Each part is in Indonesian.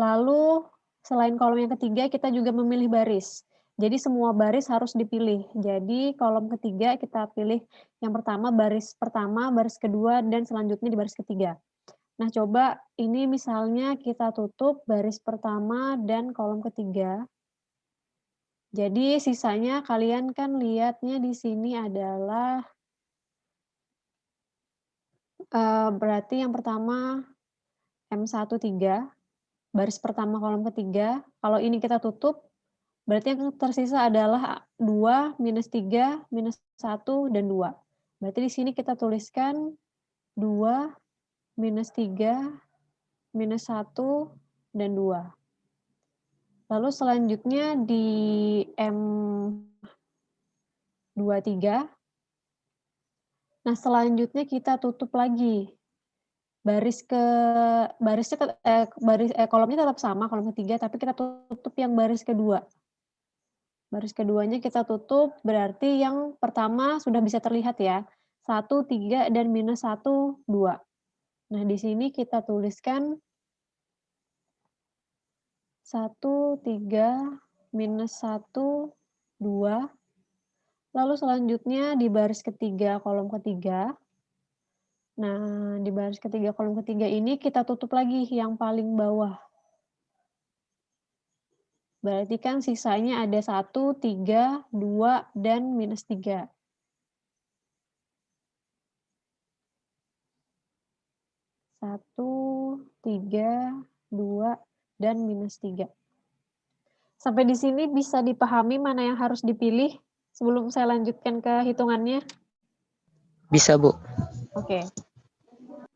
Lalu selain kolom yang ketiga, kita juga memilih baris. Jadi semua baris harus dipilih. Jadi kolom ketiga kita pilih yang pertama, baris kedua, dan selanjutnya di baris ketiga. Nah, coba ini misalnya kita tutup baris pertama dan kolom ketiga. Jadi sisanya kalian kan lihatnya di sini adalah berarti yang pertama M13, baris pertama kolom ketiga. Kalau ini kita tutup, berarti yang tersisa adalah 2, -3, -1, dan 2. Berarti di sini kita tuliskan 2, -3, -1, dan 2. Lalu selanjutnya di M23, nah selanjutnya kita tutup lagi. Kolomnya tetap sama, kolom ketiga, tapi kita tutup yang baris kedua. Baris keduanya kita tutup, berarti yang pertama sudah bisa terlihat ya, 1, 3, dan -1, 2. Nah, di sini kita tuliskan 1, 3, -1, 2. Lalu selanjutnya di baris ketiga, kolom ketiga. Nah, di baris ketiga, kolom ketiga ini kita tutup lagi yang paling bawah. Berarti kan sisanya ada 1, 3, 2, dan -3. 1, 3, 2, dan -3. Sampai di sini bisa dipahami mana yang harus dipilih sebelum saya lanjutkan ke hitungannya? Bisa, Bu. Oke.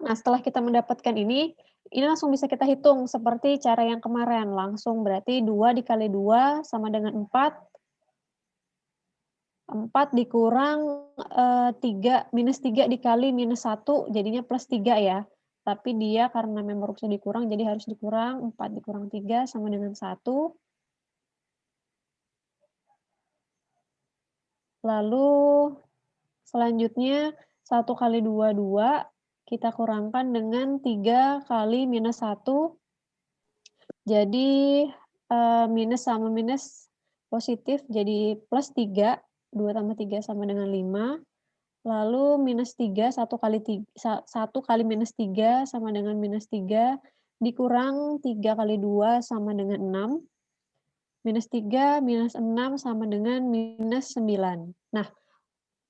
Nah, setelah kita mendapatkan ini langsung bisa kita hitung seperti cara yang kemarin. Langsung berarti 2 dikali 2 sama dengan 4. 4 dikurang 3, -3 dikali -1 jadinya +3 ya. Tapi dia karena memang rumusnya dikurang, jadi harus dikurang. 4 dikurang 3 sama dengan 1. Lalu selanjutnya 1 kali 2, 2. Kita kurangkan dengan 3 kali -1. Jadi minus sama minus positif, jadi +3. 2 tambah 3 sama dengan 5. Lalu -3, 1 kali -3 sama dengan -3, dikurang 3 kali 2 sama dengan 6. -3 minus 6 sama dengan -9. Nah,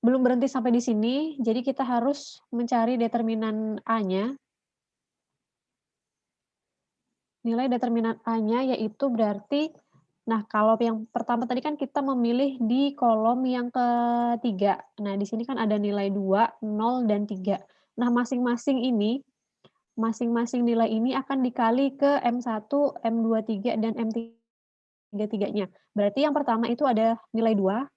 belum berhenti sampai di sini, jadi kita harus mencari determinan A-nya. Nilai determinan A-nya yaitu berarti, nah kalau yang pertama tadi kan kita memilih di kolom yang ketiga. Nah, di sini kan ada nilai 2, 0, dan 3. Nah, masing-masing nilai ini akan dikali ke M1, M23, dan M33-nya. Berarti yang pertama itu ada nilai 2.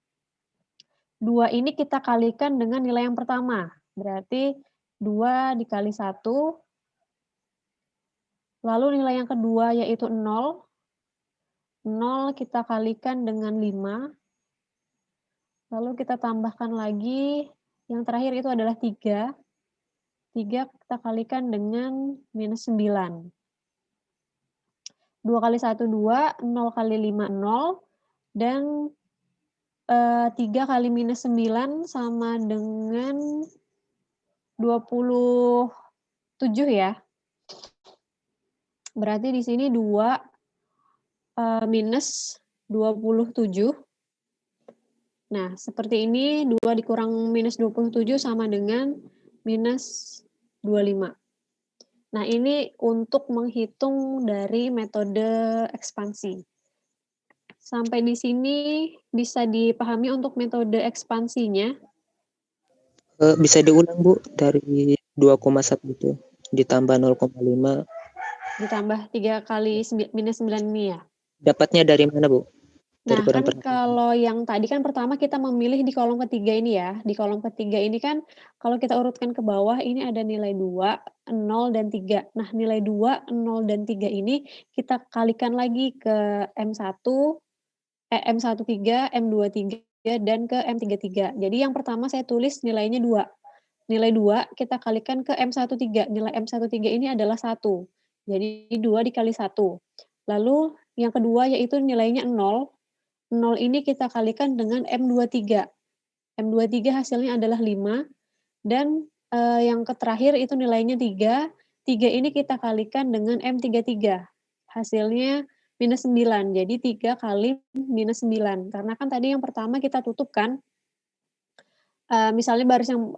2 ini kita kalikan dengan nilai yang pertama. Berarti 2 dikali 1. Lalu nilai yang kedua yaitu 0. 0 kita kalikan dengan 5. Lalu kita tambahkan lagi, yang terakhir itu adalah 3. 3 kita kalikan dengan -9. 2 kali 1, 2, 0 kali 5, 0, dan 3 kali -9 sama dengan 27 ya. Berarti di sini 2 minus 27. Nah, seperti ini 2 dikurang minus 27 sama dengan minus 25. Nah, ini untuk menghitung dari metode ekspansi. Sampai di sini bisa dipahami untuk metode ekspansinya? Bisa diulang, Bu, dari 2,1 itu ditambah 0,5. Ditambah 3 kali minus 9 ini ya? Dapatnya dari mana, Bu? Nah, kan kalau yang tadi kan pertama kita memilih di kolom ketiga ini ya. Di kolom ketiga ini kan kalau kita urutkan ke bawah ini ada nilai 2, 0, dan 3. Nah, nilai 2, 0, dan 3 ini kita kalikan lagi ke M13, M23, dan ke M33. Jadi yang pertama saya tulis nilainya 2. Nilai 2 kita kalikan ke M13. Nilai M13 ini adalah 1. Jadi 2 dikali 1. Lalu yang kedua yaitu nilainya 0. 0 ini kita kalikan dengan M23. M23 hasilnya adalah 5 dan yang terakhir itu nilainya 3. 3 ini kita kalikan dengan M33. Hasilnya minus 9. Jadi 3 kali minus 9. Karena kan tadi yang pertama kita tutup kan. Misalnya baris yang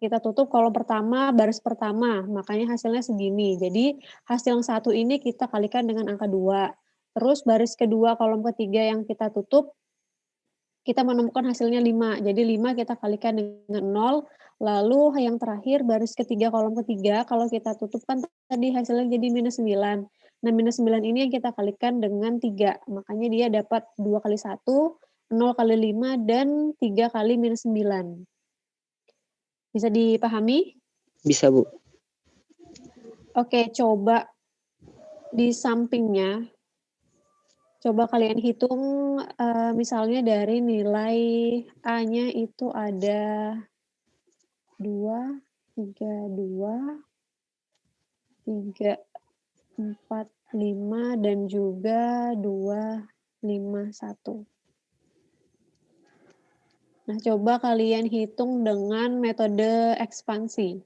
kita tutup kolom pertama, baris pertama, makanya hasilnya segini. Jadi hasil yang satu ini kita kalikan dengan angka 2. Terus baris kedua kolom ketiga yang kita tutup, kita menemukan hasilnya 5. Jadi 5 kita kalikan dengan 0. Lalu yang terakhir baris ketiga kolom ketiga, kalau kita tutup kan tadi hasilnya jadi minus 9. Nah minus 9 ini yang kita kalikan dengan 3. Makanya dia dapat 2 kali 1, 0 kali 5, dan 3 kali minus 9. Bisa dipahami? Bisa, Bu. Oke, coba di sampingnya, coba kalian hitung misalnya dari nilai A-nya itu ada 2, 3, 2, 3, 4, 5, dan juga 2, 5, 1. Nah, coba kalian hitung dengan metode ekspansi.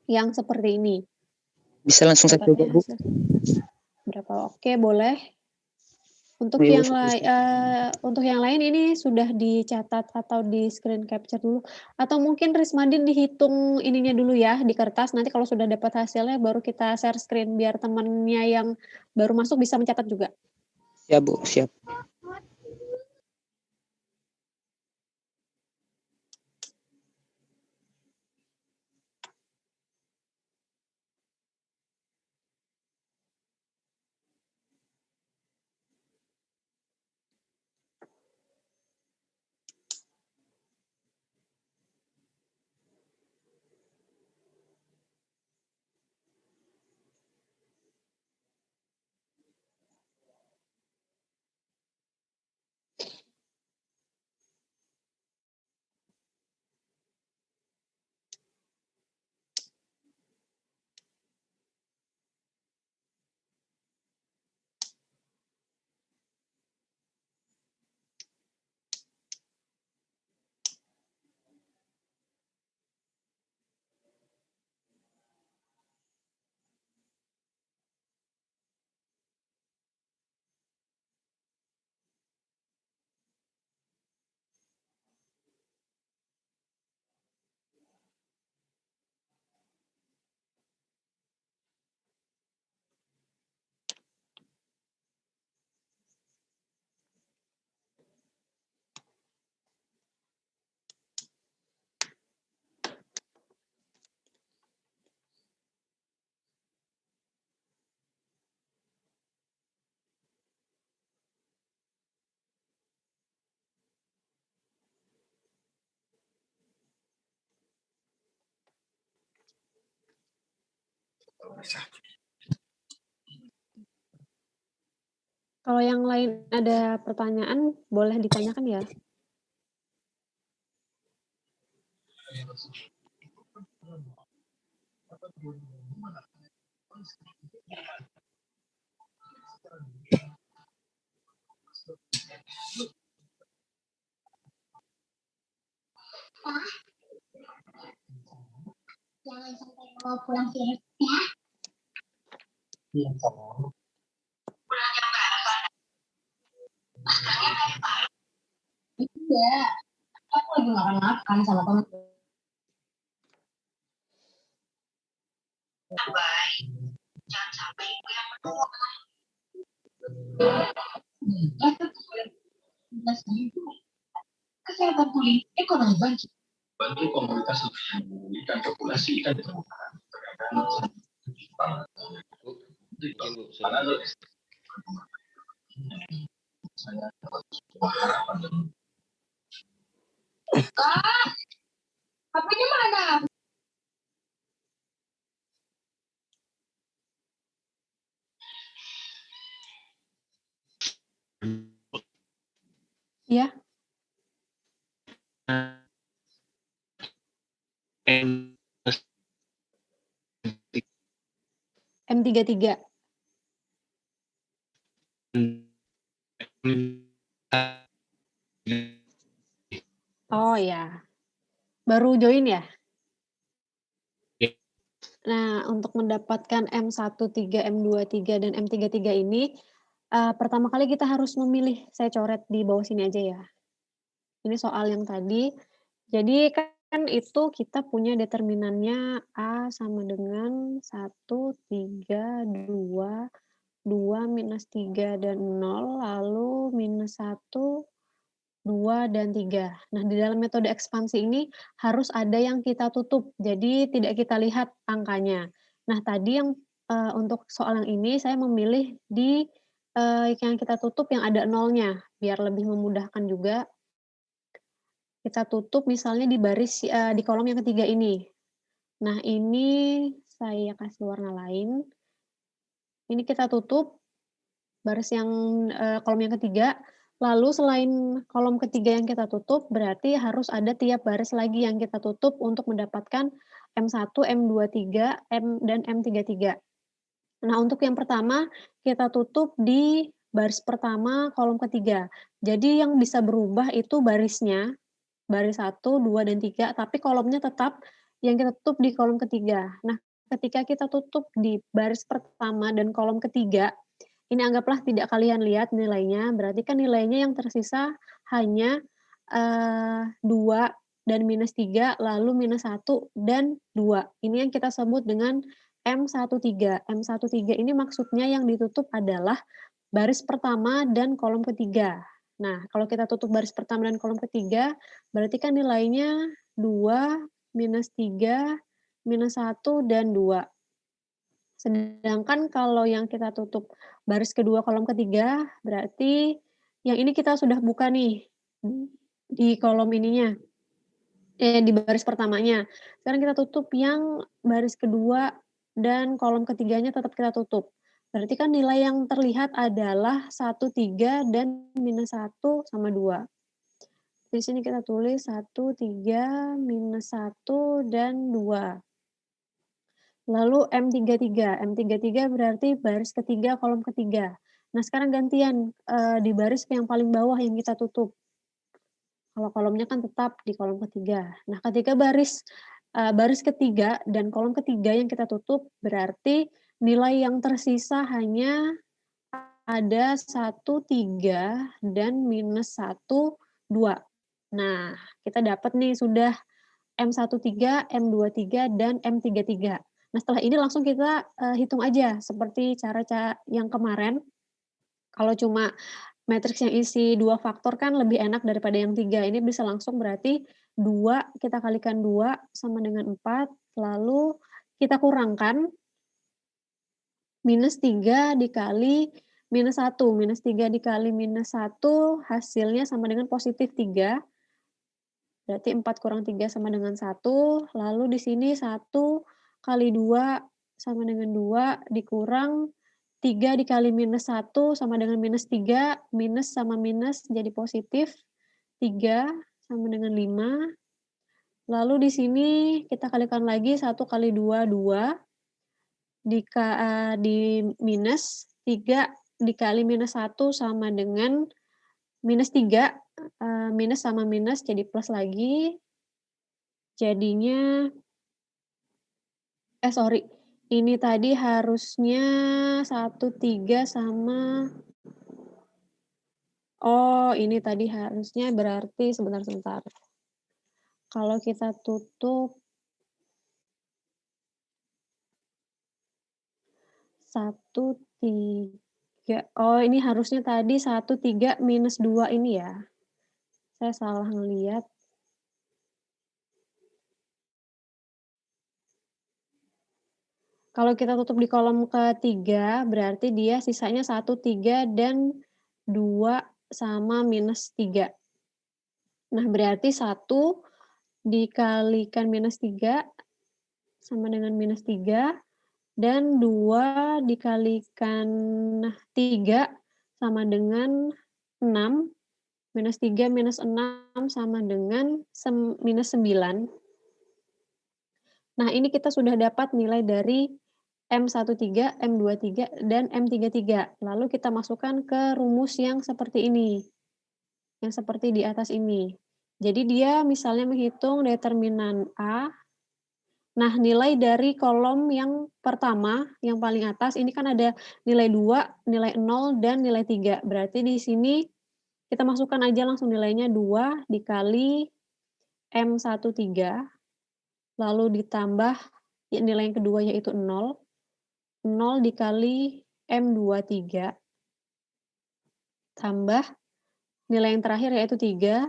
Yang seperti ini. Bisa langsung saya coba, Bu. Berapa? Oke, boleh. Untuk Ayo, yang lain ini sudah dicatat atau di screen capture dulu, atau mungkin Rismadi dihitung ininya dulu ya di kertas, nanti kalau sudah dapat hasilnya baru kita share screen biar temannya yang baru masuk bisa mencatat juga. Ya, Bu, siap. Kalau yang lain ada pertanyaan, boleh ditanyakan ya. Jangan sampai mau pulang sih ya. Iya, sama. Iya, aku lagi makan sama temen. Jangan sampai ibu yang menolak. Kesehatan pulih, ekonomi bangkit. Bantu komunitas yang memulihkan populasi ikan di permukaan. Saya harapan dan HP-nya mana? Ya. M33. Oh ya, baru join ya? Nah, untuk mendapatkan M13, M23, dan M33 ini, pertama kali kita harus memilih, saya coret di bawah sini aja ya. Ini soal yang tadi. Jadi kan itu kita punya determinannya A sama dengan 1, 3, 2, 2, minus 3, dan 0, lalu minus 1, 2, dan 3. Nah, di dalam metode ekspansi ini harus ada yang kita tutup, jadi tidak kita lihat angkanya. Nah, tadi yang untuk soal yang ini saya memilih di yang kita tutup yang ada nolnya, biar lebih memudahkan juga. Kita tutup misalnya di baris di kolom yang ketiga ini. Nah, ini saya kasih warna lain. Ini kita tutup baris yang kolom yang ketiga. Lalu selain kolom ketiga yang kita tutup, berarti harus ada tiap baris lagi yang kita tutup untuk mendapatkan M1, M23, dan M33. Nah, untuk yang pertama kita tutup di baris pertama kolom ketiga. Jadi yang bisa berubah itu barisnya. Baris 1, 2, dan 3, tapi kolomnya tetap yang kita tutup di kolom ketiga. Nah, ketika kita tutup di baris pertama dan kolom ketiga, ini anggaplah tidak kalian lihat nilainya, berarti kan nilainya yang tersisa hanya 2 dan minus 3, lalu minus 1 dan 2. Ini yang kita sebut dengan M13. M13 ini maksudnya yang ditutup adalah baris pertama dan kolom ketiga. Nah, kalau kita tutup baris pertama dan kolom ketiga, berarti kan nilainya 2, minus 3, minus 1, dan 2. Sedangkan kalau yang kita tutup baris kedua kolom ketiga, berarti yang ini kita sudah buka nih, di kolom ininya, di baris pertamanya. Sekarang kita tutup yang baris kedua dan kolom ketiganya tetap kita tutup. Berarti kan nilai yang terlihat adalah 1, 3, dan minus 1 sama 2. Di sini kita tulis 1, 3, minus 1, dan 2. Lalu M33. M33 berarti baris ketiga, kolom ketiga. Nah, sekarang gantian, di baris yang paling bawah yang kita tutup. Kalau kolomnya kan tetap di kolom ketiga. Nah, ketika baris ketiga dan kolom ketiga yang kita tutup, berarti nilai yang tersisa hanya ada 1, 3, dan minus 1, 2. Nah, kita dapat nih sudah M13, M23, dan M33. Nah, setelah ini langsung kita hitung aja seperti cara yang kemarin. Kalau cuma matriks yang isi 2 faktor kan lebih enak daripada yang 3. Ini bisa langsung berarti 2 kita kalikan 2 sama dengan 4, lalu kita kurangkan minus 3 dikali minus 1. Minus 3 dikali minus 1 hasilnya sama dengan positif 3. Berarti 4 kurang 3 sama dengan 1. Lalu di sini 1 kali 2 sama dengan 2 dikurang 3 dikali minus 1 sama dengan minus 3, minus sama minus jadi positif, 3 sama dengan 5. Lalu di sini kita kalikan lagi 1 kali 2, 2. Di minus, 3 dikali minus 1 sama dengan minus 3, minus sama minus jadi plus lagi. Jadinya ini tadi harusnya 1, 3 sama ini tadi harusnya berarti sebentar. Kalau kita tutup 1, 3, ini harusnya tadi 1, 3, minus 2 ini ya. Saya salah ngelihat. Kalau kita tutup di kolom ketiga, berarti dia sisanya 1, 3, dan 2 sama minus 3. Nah, berarti 1 dikalikan minus 3 sama dengan minus 3, dan 2 dikalikan 3 sama dengan 6, minus 3 minus 6 sama dengan minus 9. Nah, ini kita sudah dapat nilai dari M13, M23, dan M33. Lalu kita masukkan ke rumus yang seperti ini. Yang seperti di atas ini. Jadi dia misalnya menghitung determinan A. Nah, nilai dari kolom yang pertama, yang paling atas, ini kan ada nilai 2, nilai 0, dan nilai 3. Berarti di sini kita masukkan aja langsung nilainya 2 dikali M13, lalu ditambah nilai yang kedua yaitu 0, 0 dikali M23, tambah nilai yang terakhir yaitu 3,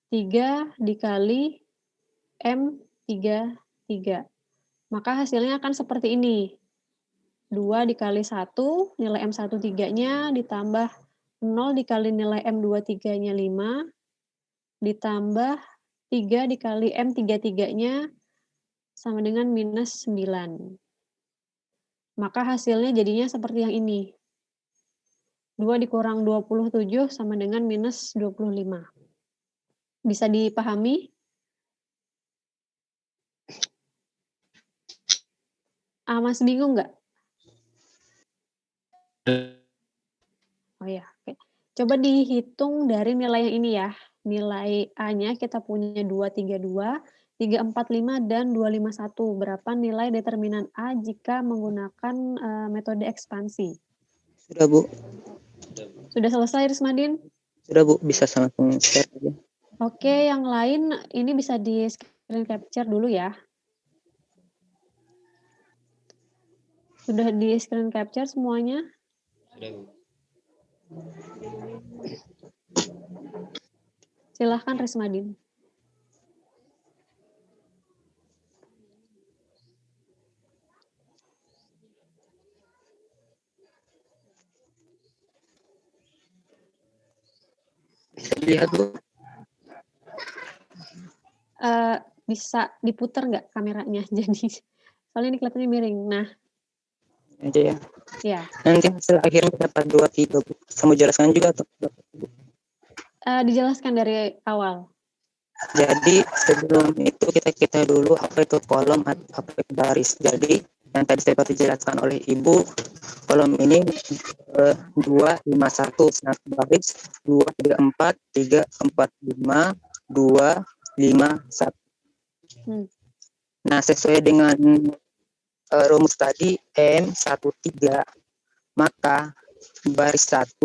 3 dikali M33. Maka hasilnya akan seperti ini. 2 dikali 1, nilai M13-nya, ditambah 0 dikali nilai M23-nya 5, ditambah 3 dikali M33-nya, sama dengan minus 9. Maka hasilnya jadinya seperti yang ini. 2 dikurang 27 sama dengan minus 25. Bisa dipahami? Mas bingung nggak? Oh ya, oke. Coba dihitung dari nilai yang ini ya. Nilai A-nya kita punya 232, 345, dan 251. Berapa nilai determinan A jika menggunakan metode ekspansi? Sudah, Bu. Sudah selesai, Rismadin? Sudah, Bu. Bisa langsung share aja. Oke, yang lain ini bisa di screen capture dulu ya. Sudah di screen capture semuanya? Sudah, Bu. Silahkan, Rismadin. Bisa dilihat, Bu. Bisa diputar nggak kameranya? Jadi, soalnya ini kelihatannya miring. Nah, Aja ya. ya. Nanti hasil akhirnya dapat 23, Bu. Kamu jelaskan juga atau? Dijelaskan dari awal. Jadi sebelum itu kita dulu apa itu kolom, apa itu baris. Jadi yang tadi seperti dijelaskan oleh Ibu, kolom ini 251, sedangkan baris 234, 345, 251. Nah, sesuai dengan rumus tadi M13, maka baris 1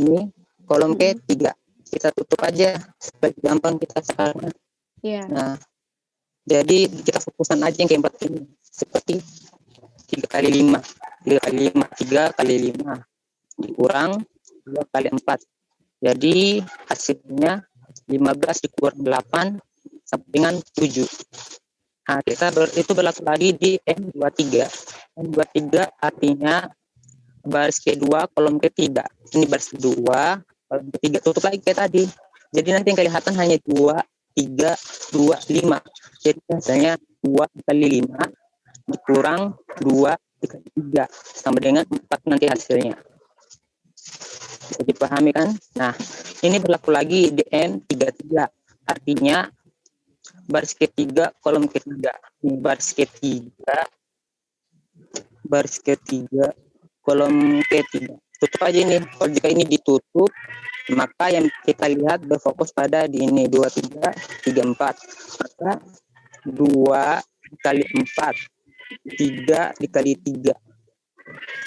ini kolom P3 kita tutup aja supaya gampang kita caranya. Yeah. Nah, jadi kita fokusan aja yang keempat ini seperti 3 kali 5, 3 kali 5, 3 kali 5 dikurang 2 kali 4. Jadi hasilnya 15 dikurang 8 sama dengan 7. Nah, itu berlaku lagi di M23. M23 artinya baris kedua kolom ketiga. Ini baris kedua kolom ketiga, tutup lagi kayak tadi. Jadi nanti yang kelihatan hanya 2, 3, 2, 5. Jadi hasilnya 2 kali 5 dikurang 2 kali 3 sama dengan 4 nanti hasilnya. Bisa dipahami kan? Nah, ini berlaku lagi di M33. Artinya baris ketiga kolom ketiga. Ini baris ketiga kolom ketiga. Tutup aja ini. Kalau jika ini ditutup, maka yang kita lihat berfokus pada di ini 2, 3, 3, 4. Maka 2 kali 4, 3 dikali 3.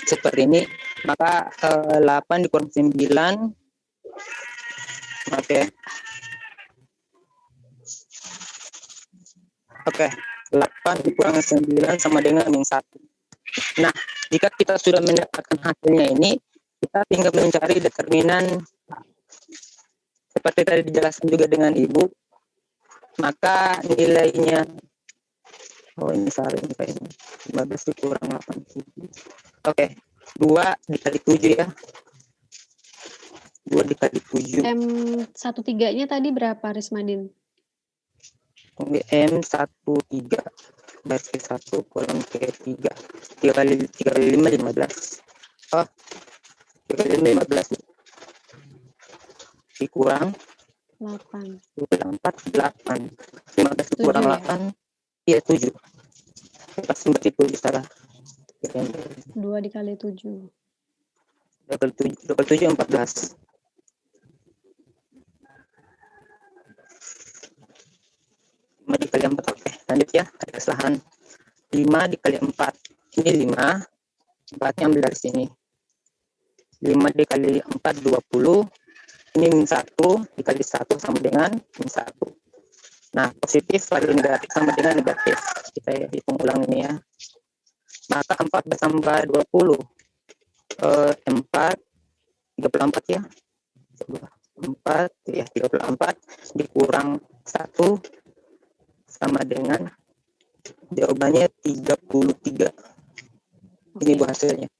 Seperti ini. Maka 8 dikurang 9. Oke. 8 dikurang 9 sama dengan min 1. Nah, jika kita sudah mendapatkan hasilnya ini, kita tinggal mencari determinan seperti tadi dijelaskan juga dengan Ibu. Maka nilainya, ini salah ini kayaknya 15 dikurang 8. Oke, 2 dikali 7 ya. 2 dikali 7. M13-nya tadi berapa, Rismadin? M13 baris ke-1 kolom ke-3 3 kali 5 15. 3 kali 5 15 dikurang 8 15 dikurang 8 iya 7. Pas berarti 7 salah. 2 dikali 7. 27 14. 5 dikali 4. Oke, lanjut ya. Ada kesalahan. 5 dikali 4. Ini 5. 4-nya ambil dari sini. 5 dikali 4, 20. Ini min 1 dikali 1 sama dengan min 1. Nah, positif kali negatif sama dengan negatif. Kita hitung ulang ini ya. Maka 14 tambah 20. 4, 34 ya. 4 ya, 34 dikurang 1 sama dengan jawabannya 33. Ini Bu hasilnya.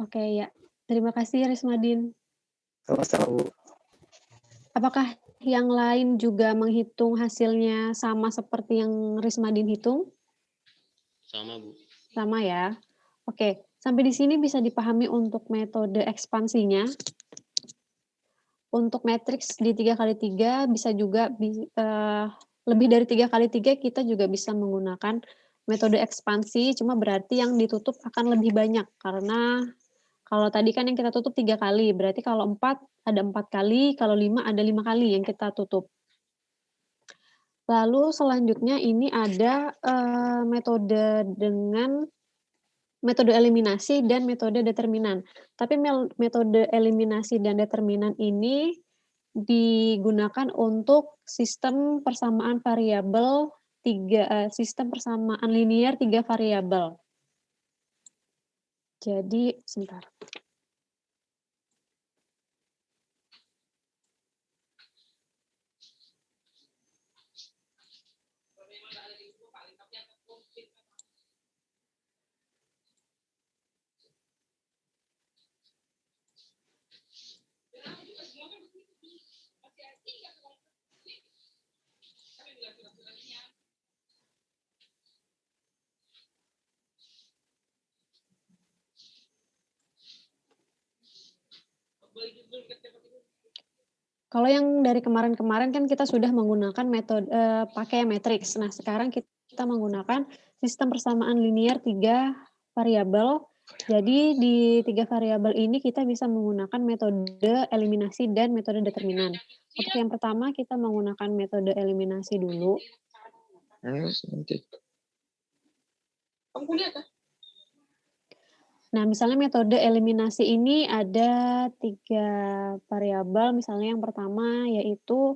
Oke ya. Terima kasih Rismadin. Sama-sama Bu. Apakah yang lain juga menghitung hasilnya sama seperti yang Rismadin hitung? Sama Bu. Sama ya. Oke, sampai di sini bisa dipahami untuk metode ekspansinya. Untuk matriks di 3x3 bisa juga lebih dari 3x3 kita juga bisa menggunakan metode ekspansi, cuma berarti yang ditutup akan lebih banyak karena kalau tadi kan yang kita tutup 3 kali, berarti kalau 4 ada 4 kali, kalau 5 ada 5 kali yang kita tutup. Lalu selanjutnya ini ada metode dengan metode eliminasi dan metode determinan. Tapi metode eliminasi dan determinan ini digunakan untuk sistem persamaan variabel sistem persamaan linear 3 variabel. Jadi sebentar. Kalau yang dari kemarin-kemarin kan kita sudah menggunakan metode pakai matriks. Nah, sekarang kita menggunakan sistem persamaan linear 3 variabel. Jadi di 3 variabel ini kita bisa menggunakan metode eliminasi dan metode determinan. Untuk yang pertama kita menggunakan metode eliminasi dulu. Nah, misalnya metode eliminasi ini ada 3 variabel, misalnya yang pertama yaitu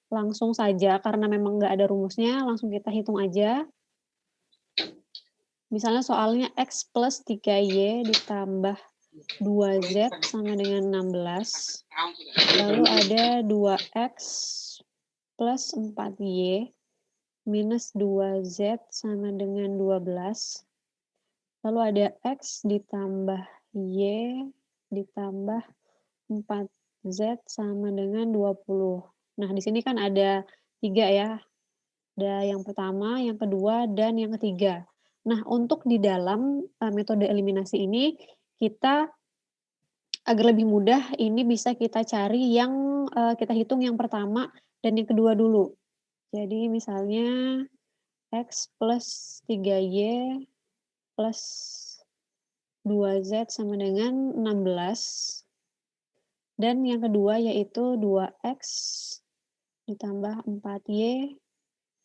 langsung saja, karena memang nggak ada rumusnya, langsung kita hitung aja. Misalnya soalnya X plus 3Y ditambah 2Z sama dengan 16. Lalu ada 2X plus 4Y minus 2Z sama dengan 12. Lalu ada X ditambah Y ditambah 4Z sama dengan 20. Nah, di sini kan ada 3 ya. Ada yang pertama, yang kedua, dan yang ketiga. Nah, untuk di dalam metode eliminasi ini, kita agar lebih mudah, ini bisa kita cari yang kita hitung yang pertama dan yang kedua dulu. Jadi misalnya X plus 3Y plus 2Z sama dengan 16. Dan yang kedua yaitu 2X ditambah 4Y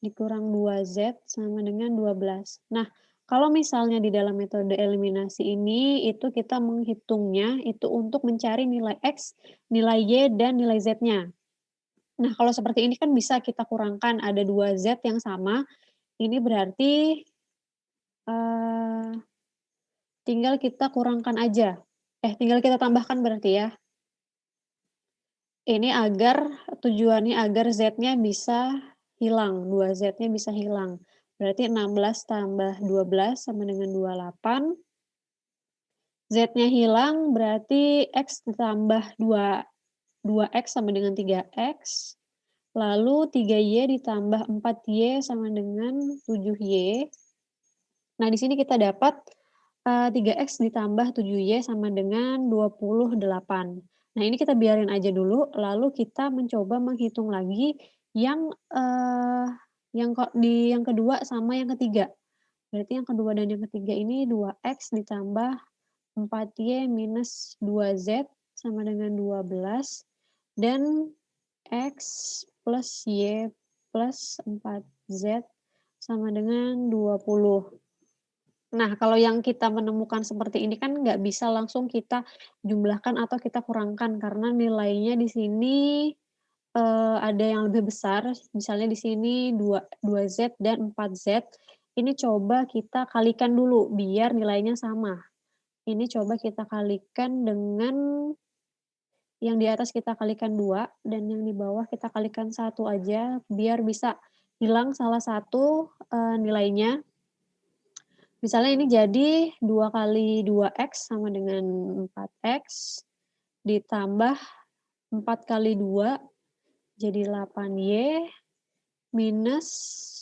dikurang 2Z sama dengan 12. Nah, kalau misalnya di dalam metode eliminasi ini, itu kita menghitungnya itu untuk mencari nilai X, nilai Y, dan nilai Z-nya. Nah, kalau seperti ini kan bisa kita kurangkan, ada 2Z yang sama, ini berarti tinggal kita kurangkan aja. Tinggal kita tambahkan berarti ya. Ini tujuannya agar Z-nya bisa hilang, 2Z-nya bisa hilang. Berarti 16 tambah 12 sama dengan 28. Z-nya hilang berarti X ditambah 2X sama dengan 3X. Lalu 3Y ditambah 4Y sama dengan 7Y. Nah, di sini kita dapat 3X ditambah 7Y sama dengan 28. Nah, ini kita biarin aja dulu, lalu kita mencoba menghitung lagi yang kedua sama yang ketiga. Berarti yang kedua dan yang ketiga ini 2x ditambah 4y minus 2z sama dengan 12. Dan x plus y plus 4z sama dengan 20. Nah, kalau yang kita menemukan seperti ini kan nggak bisa langsung kita jumlahkan atau kita kurangkan karena nilainya di sini ada yang lebih besar, misalnya di sini 2z dan 4z. Ini coba kita kalikan dulu biar nilainya sama. Ini coba kita kalikan dengan yang di atas kita kalikan 2 dan yang di bawah kita kalikan 1 aja biar bisa hilang salah satu nilainya. Misalnya ini jadi 2 kali 2x sama dengan 4x ditambah 4 kali 2 jadi 8y minus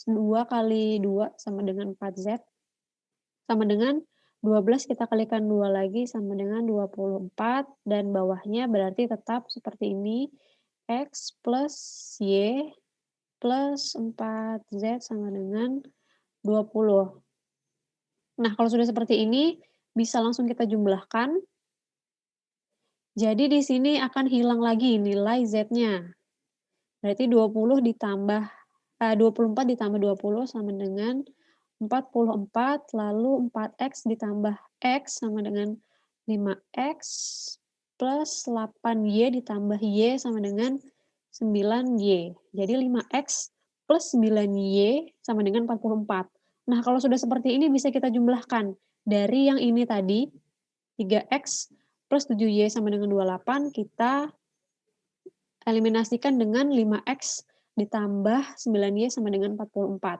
2 kali 2 sama dengan 4z sama dengan 12 kita kalikan 2 lagi sama dengan 24 dan bawahnya berarti tetap seperti ini x plus y plus 4z sama dengan 20. Nah, kalau sudah seperti ini bisa langsung kita jumlahkan. Jadi di sini akan hilang lagi nilai z-nya. Berarti 24 ditambah 20 sama dengan 44, lalu 4x ditambah x sama dengan 5x plus 8y ditambah y sama dengan 9y. Jadi 5x plus 9y sama dengan 44. Nah, kalau sudah seperti ini bisa kita jumlahkan. Dari yang ini tadi, 3x plus 7y sama dengan 28, kita eliminasikan dengan 5x ditambah 9y sama dengan 44.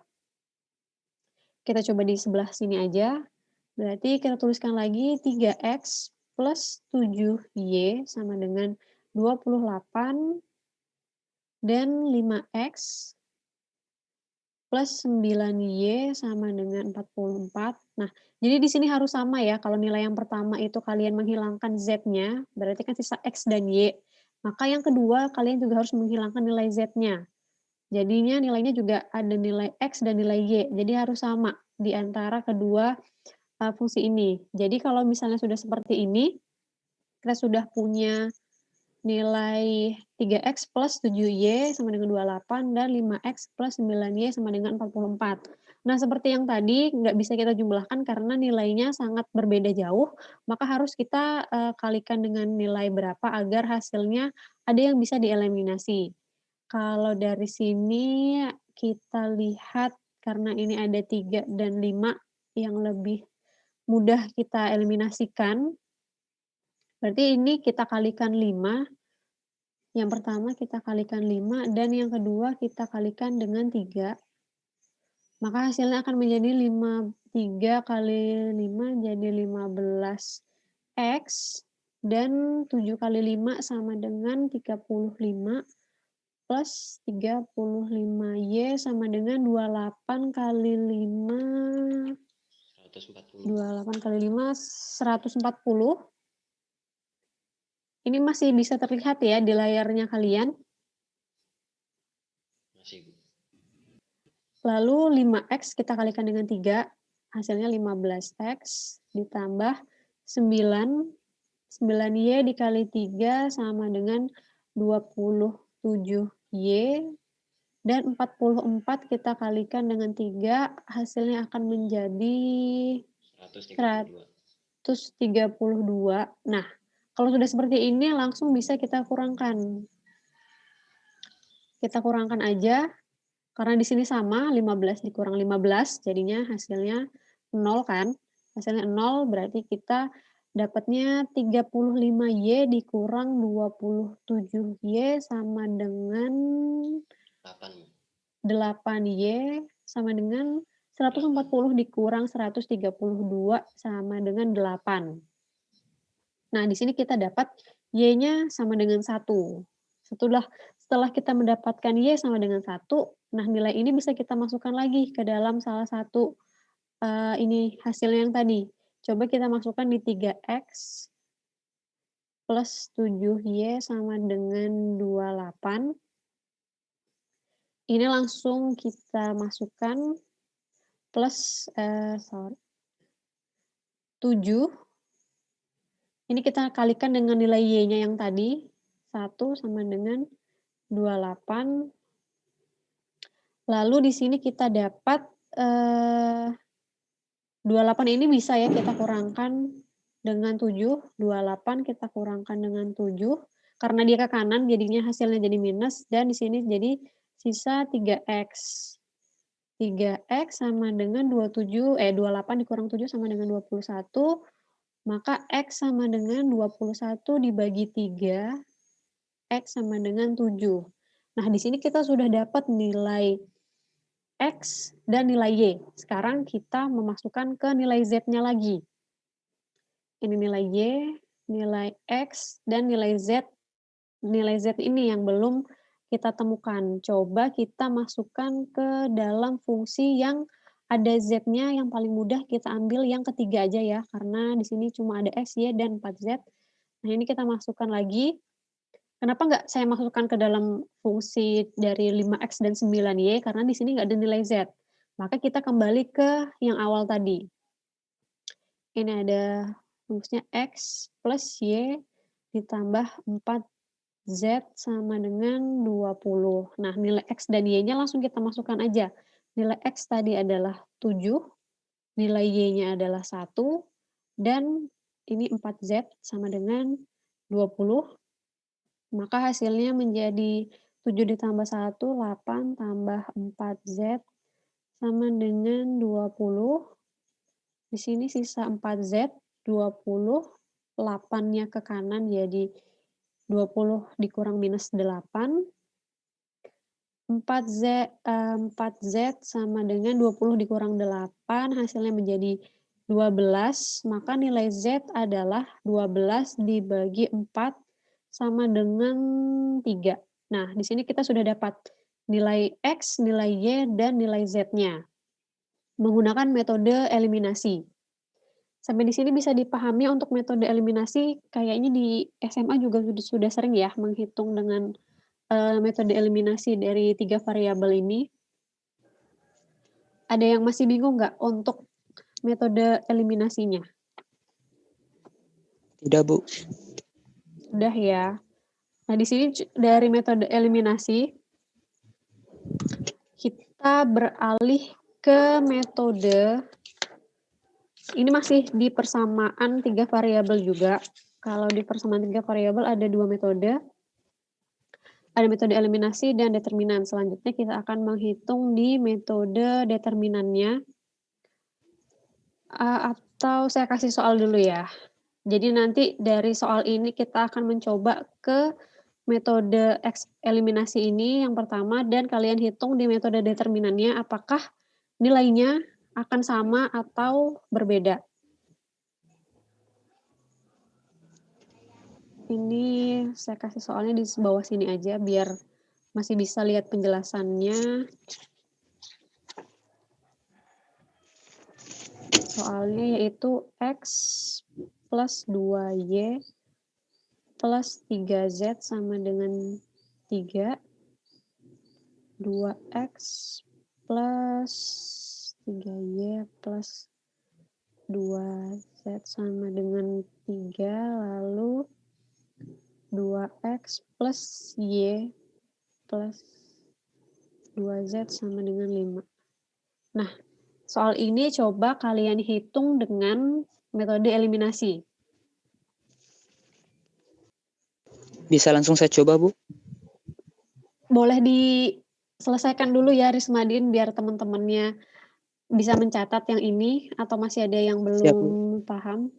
Kita coba di sebelah sini aja. Berarti kita tuliskan lagi 3x plus 7y sama dengan 28 dan 5x plus 9y sama dengan 44. Nah, jadi di sini harus sama ya. Kalau nilai yang pertama itu kalian menghilangkan z-nya, berarti kan sisa x dan y. Maka yang kedua kalian juga harus menghilangkan nilai z-nya. Jadinya nilainya juga ada nilai x dan nilai y. Jadi harus sama di antara kedua fungsi ini. Jadi kalau misalnya sudah seperti ini, kita sudah punya nilai 3x plus 7y sama dengan 28 dan 5x plus 9y sama dengan 44. Nah, seperti yang tadi nggak bisa kita jumlahkan karena nilainya sangat berbeda jauh, maka harus kita kalikan dengan nilai berapa agar hasilnya ada yang bisa dieliminasi. Kalau dari sini kita lihat karena ini ada 3 dan 5 yang lebih mudah kita eliminasikan. Berarti ini kita kalikan 5. Yang pertama kita kalikan 5 dan yang kedua kita kalikan dengan 3. Maka hasilnya akan menjadi 3 kali 5 jadi 15x dan 7 kali 5 sama dengan 35 plus 35y sama dengan 28 kali 5 140. 28 kali 5 140. Ini masih bisa terlihat ya di layarnya kalian. Masih, Bu. Lalu 5x kita kalikan dengan 3, hasilnya 15x ditambah 9y dikali 3 sama dengan 27y dan 44 kita kalikan dengan 3, hasilnya akan menjadi 132. 132. Nah, kalau sudah seperti ini langsung bisa kita kurangkan. Kita kurangkan aja, karena di sini sama, 15 dikurang 15, jadinya hasilnya 0 kan. Hasilnya 0 berarti kita dapatnya 35y dikurang 27y sama dengan 8. 8y sama dengan 140 dikurang 132 sama dengan 8. Nah, di sini kita dapat y-nya sama dengan 1. Setelah kita mendapatkan y sama dengan 1, nah nilai ini bisa kita masukkan lagi ke dalam salah satu ini hasilnya yang tadi. Coba kita masukkan di 3x plus 7y sama dengan 28. Ini langsung kita masukkan plus 7. Ini kita kalikan dengan nilai Y-nya yang tadi. 1 sama dengan 28. Lalu di sini kita dapat 28 ini bisa ya kita kurangkan dengan 7. 28 kita kurangkan dengan 7. Karena dia ke kanan jadinya hasilnya jadi minus. Dan di sini jadi sisa 3X. 3X sama dengan 28 dikurang 7 sama dengan 21. Maka X sama dengan 21 dibagi 3. X sama dengan 7. Nah, di sini kita sudah dapat nilai X dan nilai Y. Sekarang kita memasukkan ke nilai Z-nya lagi. Ini nilai Y, nilai X, dan nilai Z. Nilai Z ini yang belum kita temukan. Coba kita masukkan ke dalam fungsi yang ada Z-nya, yang paling mudah kita ambil yang ketiga aja ya, karena di sini cuma ada X, Y, dan 4Z. Nah, ini kita masukkan lagi. Kenapa nggak saya masukkan ke dalam fungsi dari 5X dan 9Y? Karena di sini nggak ada nilai Z. Maka kita kembali ke yang awal tadi. Ini ada rumusnya X plus Y ditambah 4Z sama dengan 20. Nah, nilai X dan Y-nya langsung kita masukkan aja. Nilai X tadi adalah 7, nilai Y-nya adalah 1, dan ini 4Z sama dengan 20. Maka hasilnya menjadi 7 ditambah 1, 8, tambah 4Z, sama dengan 20. Di sini sisa 4Z, 20, 8-nya ke kanan jadi 20 dikurang minus 8. 4Z sama dengan 20 dikurang 8, hasilnya menjadi 12. Maka nilai Z adalah 12 dibagi 4 sama dengan 3. Nah, di sini kita sudah dapat nilai X, nilai Y, dan nilai Z-nya menggunakan metode eliminasi. Sampai di sini bisa dipahami untuk metode eliminasi, kayaknya di SMA juga sudah sering ya menghitung dengan metode eliminasi dari 3 variabel ini. Ada yang masih bingung nggak untuk metode eliminasinya? Tidak, Bu. Sudah ya. Nah, di sini dari metode eliminasi, kita beralih ke metode, ini masih di persamaan 3 variabel juga. Kalau di persamaan 3 variabel ada 2 metode. Ada metode eliminasi dan determinan. Selanjutnya kita akan menghitung di metode determinannya. Atau saya kasih soal dulu ya. Jadi nanti dari soal ini kita akan mencoba ke metode eliminasi ini yang pertama, dan kalian hitung di metode determinannya apakah nilainya akan sama atau berbeda. Ini saya kasih soalnya di bawah sini aja biar masih bisa lihat penjelasannya. Soalnya yaitu X plus 2Y plus 3Z sama dengan 3. 2X plus 3Y plus 2Z sama dengan 3, lalu 2X plus Y plus 2Z sama dengan 5. Nah, soal ini coba kalian hitung dengan metode eliminasi. Bisa langsung saya coba, Bu? Boleh diselesaikan dulu ya Rismadin biar teman-temannya bisa mencatat yang ini, atau masih ada yang belum Siap, paham.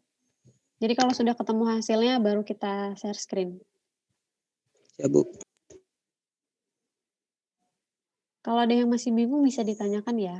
Jadi kalau sudah ketemu hasilnya baru kita share screen. siap, Bu. Kalau ada yang masih bingung bisa ditanyakan ya.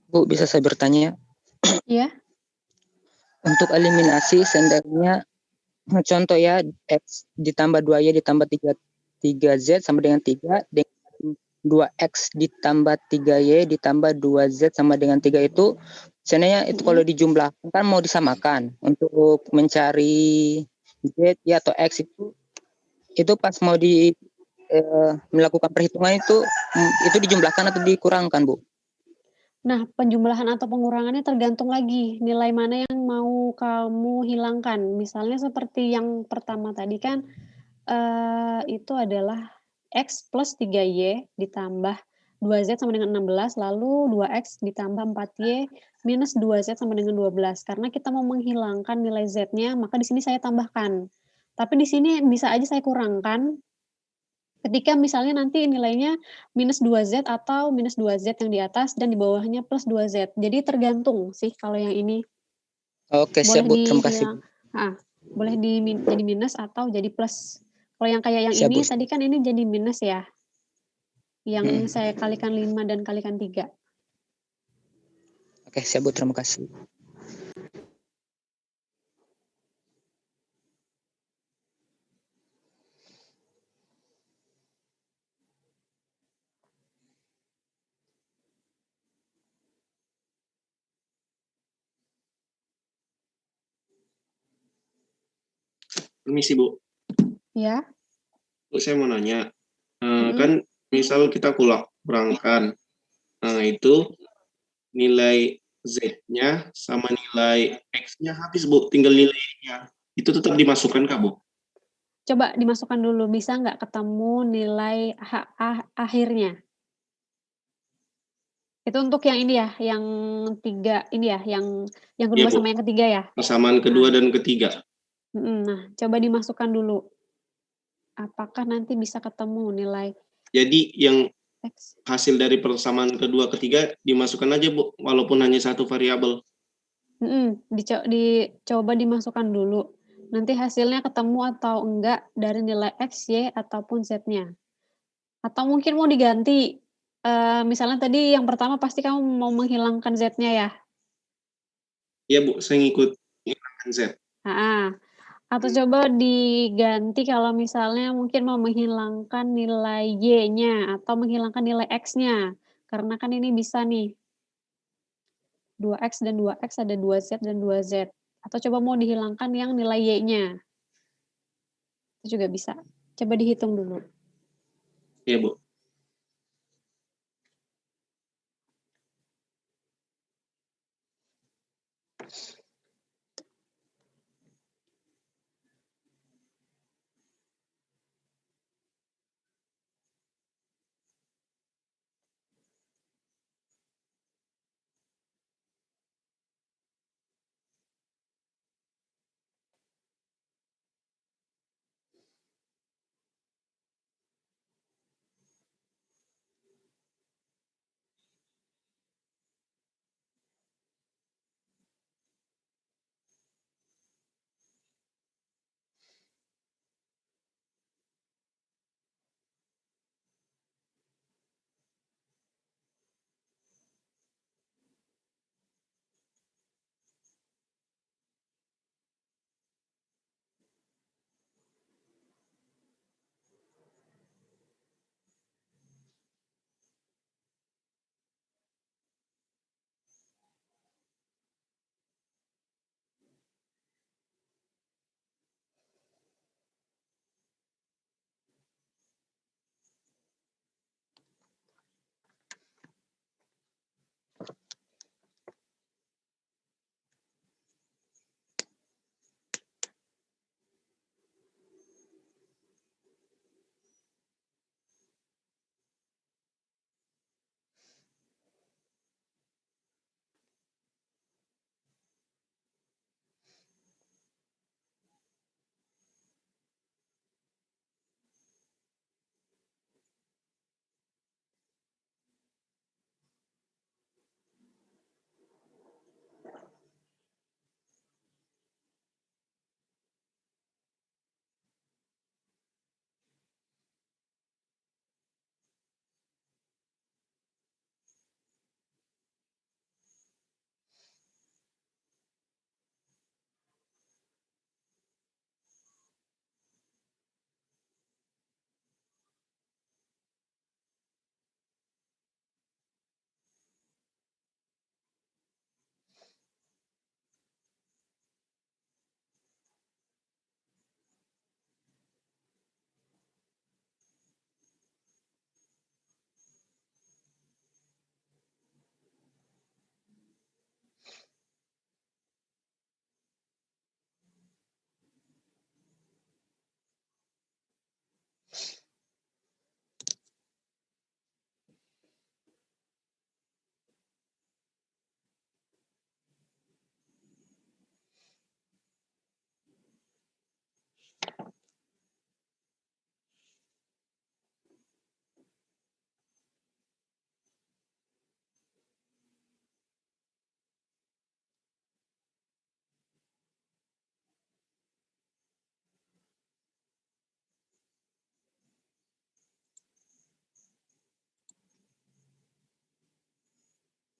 Bu, bisa saya bertanya? Ya, Untuk eliminasi seandainya contoh ya, X ditambah 2Y ditambah 3Z sama dengan 3, dengan 2X ditambah 3Y ditambah 2Z sama dengan 3 itu, seandainya itu kalau dijumlahkan kan mau disamakan. Untuk mencari Z ya atau X itu pas mau melakukan perhitungan itu dijumlahkan atau dikurangkan, Bu? nah penjumlahan atau pengurangannya tergantung lagi nilai mana yang mau kamu hilangkan. Misalnya seperti yang pertama tadi kan, itu adalah X plus 3Y ditambah 2Z sama dengan 16, lalu 2X ditambah 4Y minus 2Z sama dengan 12. Karena kita mau menghilangkan nilai Z-nya, maka di sini saya tambahkan. Tapi di sini bisa aja saya kurangkan ketika misalnya nanti nilainya minus 2Z atau minus 2Z yang di atas dan di bawahnya plus 2Z. Jadi tergantung sih kalau yang ini. Oke, siap, Boleh Bu. Terima kasih, Bu. boleh jadi minus atau jadi plus. Kalau yang kayak yang Siap, Bu. ini tadi kan ini jadi minus ya. Yang Hmm. saya kalikan 5 dan kalikan 3. Oke, siap, Bu. Terima kasih. Permisi, Bu. Ya. Bu, saya mau nanya. Kan misal kita kurangkan, itu nilai Z-nya sama nilai X-nya habis, Bu. Tinggal nilainya. Itu tetap dimasukkan, Kak, Bu? Coba dimasukkan dulu, bisa nggak ketemu nilai akhirnya? Itu untuk yang ini ya, yang 3 ini ya, yang kedua Iya, Bu. sama yang ketiga ya? Persamaan kedua dan ketiga. Nah, coba dimasukkan dulu. Apakah nanti bisa ketemu nilai Jadi yang X? hasil dari persamaan kedua ketiga dimasukkan aja, Bu, walaupun hanya satu variabel. Dicoba dimasukkan dulu. Nanti hasilnya ketemu atau enggak dari nilai X, Y, ataupun Z-nya. Atau mungkin mau diganti, misalnya tadi yang pertama pasti kamu mau menghilangkan Z-nya ya? Iya, Bu, saya ngikut menghilangkan Z. Atau coba diganti kalau misalnya mungkin mau menghilangkan nilai Y-nya atau menghilangkan nilai X-nya. Karena kan ini bisa nih. 2X dan 2X ada 2Z dan 2Z. Atau coba mau dihilangkan yang nilai Y-nya. Itu juga bisa. Coba dihitung dulu. Iya, Bu.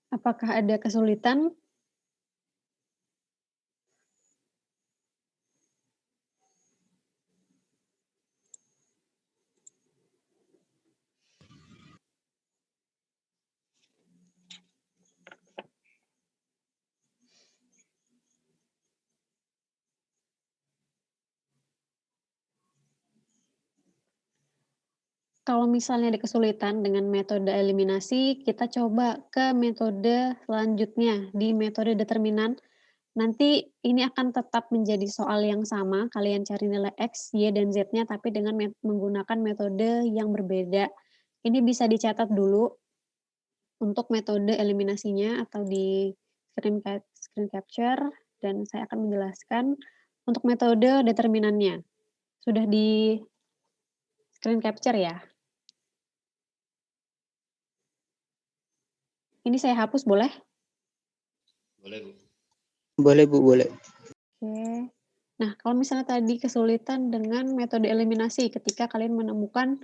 Apakah ada kesulitan? Kalau misalnya ada kesulitan dengan metode eliminasi, kita coba ke metode selanjutnya, di metode determinan. Nanti ini akan tetap menjadi soal yang sama, kalian cari nilai X, Y, dan Z-nya, tapi dengan menggunakan metode yang berbeda. Ini bisa dicatat dulu untuk metode eliminasinya atau di screen capture, dan saya akan menjelaskan untuk metode determinannya. Sudah di screen capture ya? Ini saya hapus boleh? Boleh, Bu. Boleh, Bu, boleh. Oke. Nah, kalau misalnya tadi kesulitan dengan metode eliminasi ketika kalian menemukan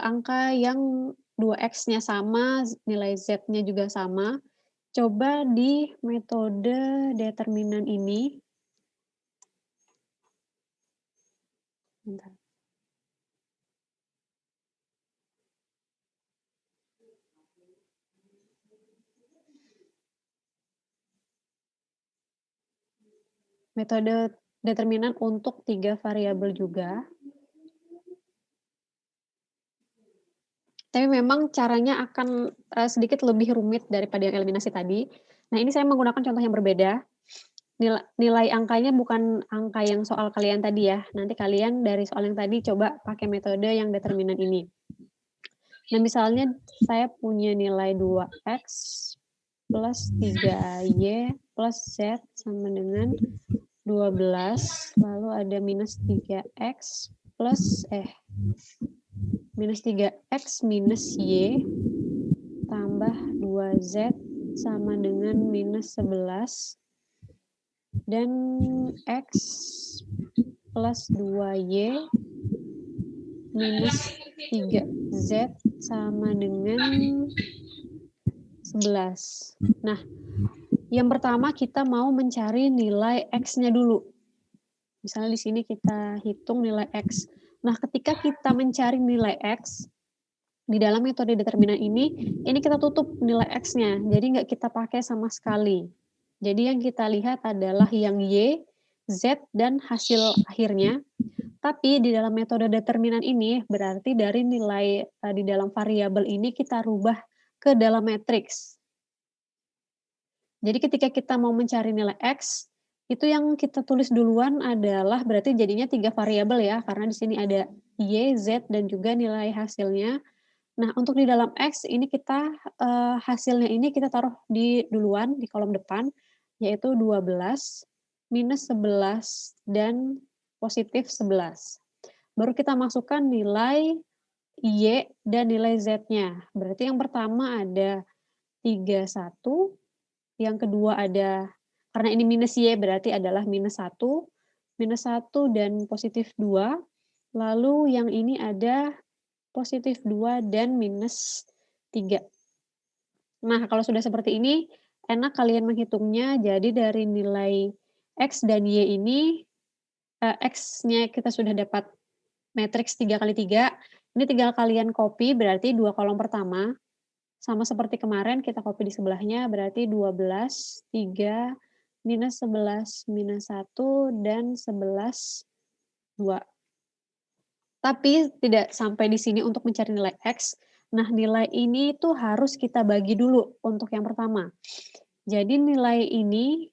angka yang 2x-nya sama, nilai z-nya juga sama, coba di metode determinan ini. Bentar. Metode determinan untuk 3 variabel juga. Tapi memang caranya akan sedikit lebih rumit daripada yang eliminasi tadi. Nah, ini saya menggunakan contoh yang berbeda. Nilai angkanya bukan angka yang soal kalian tadi ya. Nanti kalian dari soal yang tadi coba pakai metode yang determinan ini. Nah, misalnya saya punya nilai 2x plus 3y plus z sama dengan 12, lalu ada minus 3x plus minus 3x minus y tambah 2z sama dengan minus 11 dan x plus 2y minus 3z sama dengan 11. Nah, yang pertama kita mau mencari nilai x-nya dulu. Misalnya di sini kita hitung nilai x. Nah, ketika kita mencari nilai x, di dalam metode determinan ini kita tutup nilai x-nya, jadi nggak kita pakai sama sekali. Jadi yang kita lihat adalah yang y, z, dan hasil akhirnya. Tapi di dalam metode determinan ini, berarti dari nilai di dalam variabel ini kita rubah ke dalam matriks. Jadi ketika kita mau mencari nilai x, itu yang kita tulis duluan adalah berarti jadinya 3 variabel ya, karena di sini ada y, z, dan juga nilai hasilnya. Nah, untuk di dalam x ini kita hasilnya ini kita taruh di duluan di kolom depan, yaitu 12 minus 11 dan positif 11. Baru kita masukkan nilai y dan nilai z-nya. Berarti yang pertama ada 31, yang kedua ada, karena ini minus y berarti adalah minus 1 dan positif 2, lalu yang ini ada positif 2 dan minus 3. Nah, kalau sudah seperti ini, enak kalian menghitungnya, jadi dari nilai x dan y ini, x-nya kita sudah dapat matriks 3 kali 3, ini tinggal kalian copy, berarti 2 kolom pertama, sama seperti kemarin kita copy di sebelahnya, berarti 12, 3, minus 11, minus 1, dan 11, 2. Tapi tidak sampai di sini untuk mencari nilai X. Nah, nilai ini tuh harus kita bagi dulu untuk yang pertama. Jadi nilai ini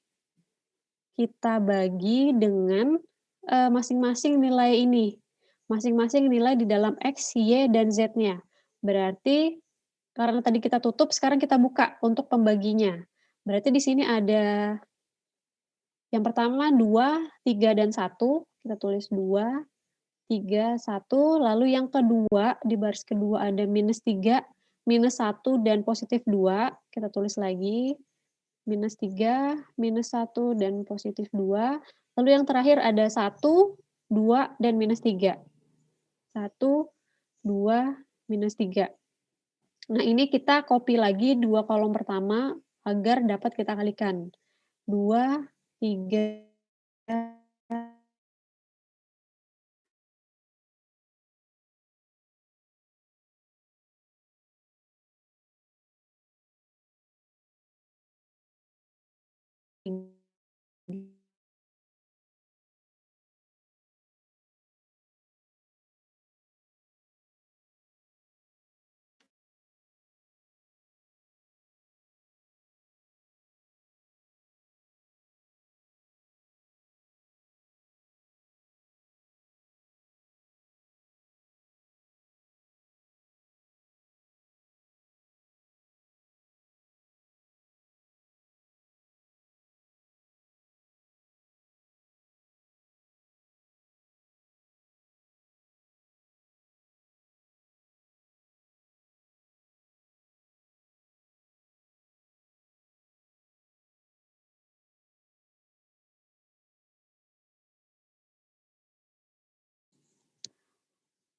kita bagi dengan masing-masing nilai ini. Masing-masing nilai di dalam X, Y, dan Z-nya. Berarti karena tadi kita tutup, sekarang kita buka untuk pembaginya. Berarti di sini ada yang pertama 2, 3, dan 1. Kita tulis 2, 3, 1. Lalu yang kedua, di baris kedua ada minus 3, minus 1, dan positif 2. Kita tulis lagi. Minus 3, minus 1, dan positif 2. Lalu yang terakhir ada 1, 2, dan minus 3. 1, 2, minus 3. Nah, ini kita copy lagi 2 kolom pertama, agar dapat kita kalikan. 2, 3,